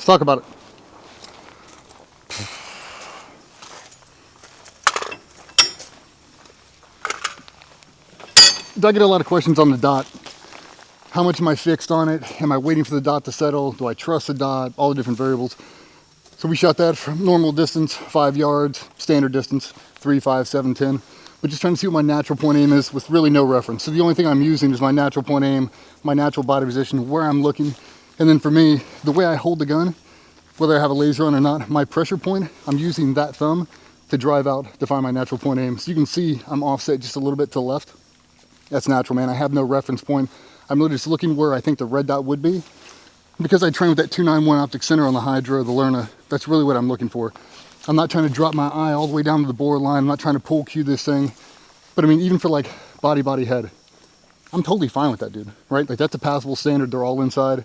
talk about it. I get a lot of questions on the dot. How much am I fixed on it? Am I waiting for the dot to settle? Do I trust the dot? All the different variables. So we shot that from normal distance, 5 yards, standard distance, 3, 5, 7, 10. But just trying to see what my natural point aim is with really no reference. So the only thing I'm using is my natural point aim, my natural body position, where I'm looking. And then for me, the way I hold the gun, whether I have a laser on or not, my pressure point, I'm using that thumb to drive out to find my natural point aim. So you can see I'm offset just a little bit to the left. That's natural, man. I have no reference point. I'm really just looking where I think the red dot would be. Because I train with that 291 optic center on the Hydra, the Lerna, that's really what I'm looking for. I'm not trying to drop my eye all the way down to the bore line. I'm not trying to pull cue this thing. But I mean, even for like body, head, I'm totally fine with that, dude, right? Like that's a passable standard. They're all inside.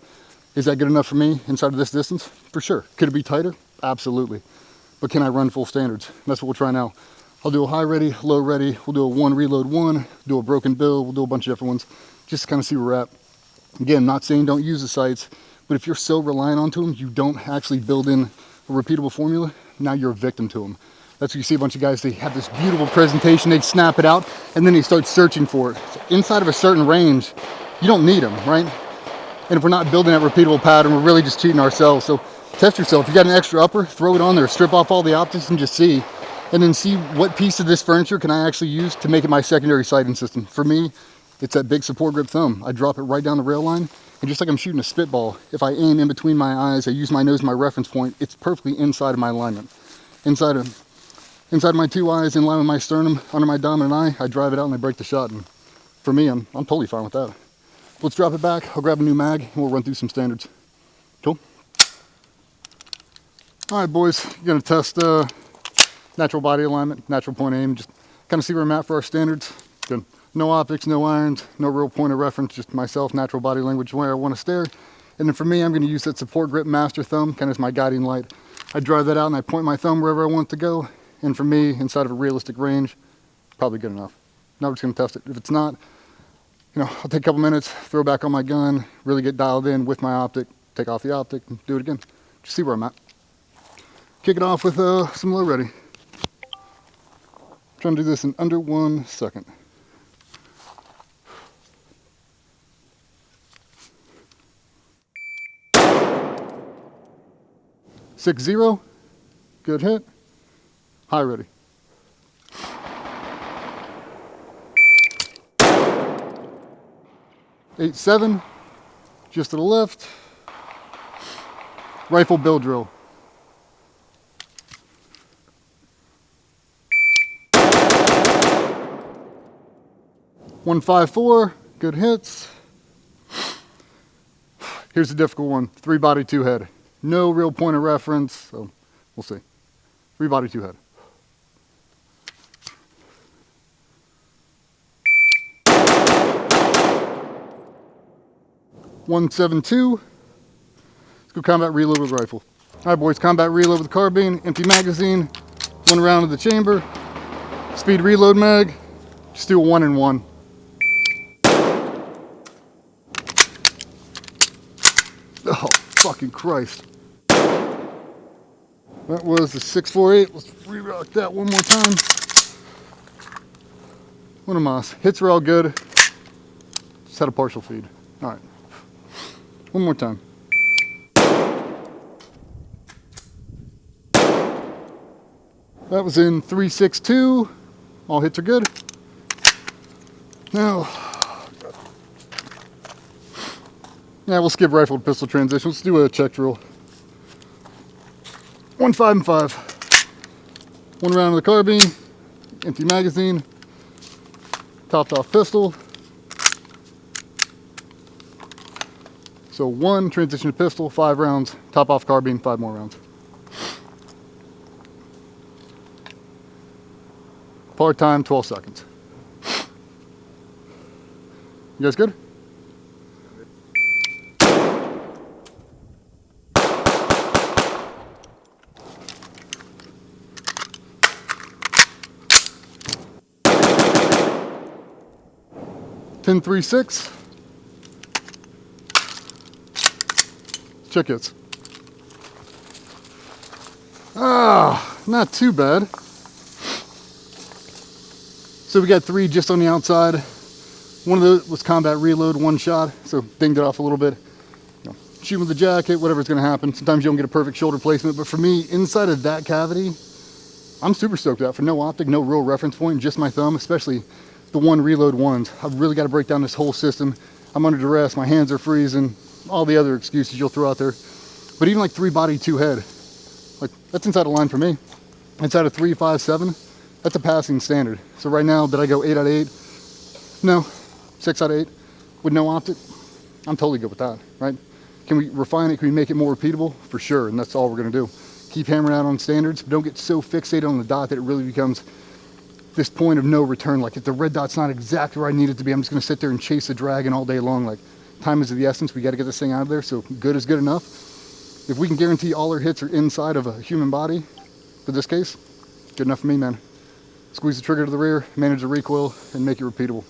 Is that good enough for me inside of this distance? For sure. Could it be tighter? Absolutely. But can I run full standards? That's what we'll try now. I'll do a high ready, low ready. We'll do a 1 reload 1, do a broken bill. We'll do a bunch of different ones just to kind of see where we're at. Again, I'm not saying don't use the sights, but if you're so reliant onto them, you don't actually build in a repeatable formula. Now you're a victim to them. That's what you see a bunch of guys, they have this beautiful presentation, they snap it out, and then they start searching for it. So inside of a certain range, you don't need them, right? And if we're not building that repeatable pattern, we're really just cheating ourselves. So test yourself. If you got an extra upper, throw it on there, strip off all the optics and just see. And then see what piece of this furniture can I actually use to make it my secondary sighting system. For me, it's that big support grip thumb. I drop it right down the rail line, and just like I'm shooting a spitball, if I aim in between my eyes, I use my nose as my reference point, it's perfectly inside of my alignment. Inside my 2 eyes, in line with my sternum, under my dominant eye, I drive it out and I break the shot. And for me, I'm totally fine with that. Let's drop it back, I'll grab a new mag, and we'll run through some standards. Cool? All right, boys, you're gonna test natural body alignment, natural point aim, just kind of see where I'm at for our standards. Good. No optics, no irons, no real point of reference, just myself, natural body language, where I want to stare. And then for me, I'm going to use that support grip master thumb, kind of as my guiding light. I drive that out and I point my thumb wherever I want it to go. And for me, inside of a realistic range, probably good enough. Now we're just going to test it. If it's not, I'll take a couple minutes, throw back on my gun, really get dialed in with my optic, take off the optic, and do it again. Just see where I'm at. Kick it off with some low ready. Trying to do this in under 1 second. Six zero, good hit. High ready. Eight seven, just to the left. Rifle bill drill. One 5-4, good hits. Here's the difficult one, 3 body 2 head. No real point of reference, so we'll see. 3 body 2 head. .172. Let's go combat reload with rifle. All right, boys, combat reload with carbine, empty magazine, 1 round of the chamber, speed reload mag. Just do a 1 and 1. Oh, fucking Christ. That was the 648. Let's re-rock that one more time. What a moss. Hits were all good. Just had a partial feed. All right. One more time. That was in 362. All hits are good. Now, we'll skip rifle to pistol transition. Let's do a check drill. 1 5 and 5. 1 round of the carbine, empty magazine, topped off pistol. So 1 transition to pistol, 5 rounds, top off carbine, 5 more rounds. Part time, 12 seconds. You guys good? Pin 3-6. Check hits. Ah, not too bad. So we got 3 just on the outside. One of those was combat reload, 1 shot, so dinged it off a little bit. You know, shoot with the jacket, whatever's gonna happen. Sometimes you don't get a perfect shoulder placement, but for me, inside of that cavity, I'm super stoked out for no optic, no real reference point, just my thumb, especially the 1 reload ones. I've really got to break down this whole system. I'm under duress, my hands are freezing, all the other excuses you'll throw out there. But even like 3 body, 2 head, like that's inside of line for me. Inside of 3, 5, 7, that's a passing standard. So right now, did I go 8 out of 8? No, 6 out of 8 with no optic. I'm totally good with that, right? Can we refine it? Can we make it more repeatable? For sure, and that's all we're gonna do. Keep hammering out on standards, but don't get so fixated on the dot that it really becomes this point of no return. Like if the red dot's not exactly where I need it to be, I'm just gonna sit there and chase the dragon all day long. Like time is of the essence, we gotta get this thing out of there, so good is good enough. If we can guarantee all our hits are inside of a human body, for this case, good enough for me, man. Squeeze the trigger to the rear, manage the recoil, and make it repeatable.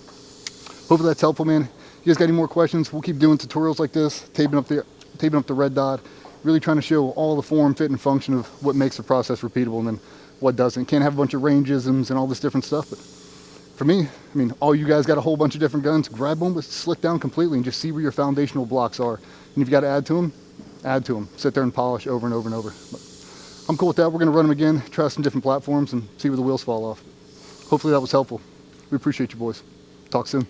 Hopefully that's helpful, man. You guys got any more questions? We'll keep doing tutorials like this, taping up the red dot, really trying to show all the form, fit, and function of what makes the process repeatable and then what doesn't. Can't have a bunch of rangeisms and all this different stuff, but for me, I mean, all you guys got a whole bunch of different guns, grab one, but slick down completely and just see where your foundational blocks are. And if you got to add to them, add to them. Sit there and polish over and over and over. But I'm cool with that. We're going to run them again, try some different platforms, and see where the wheels fall off. Hopefully that was helpful. We appreciate you, boys. Talk soon.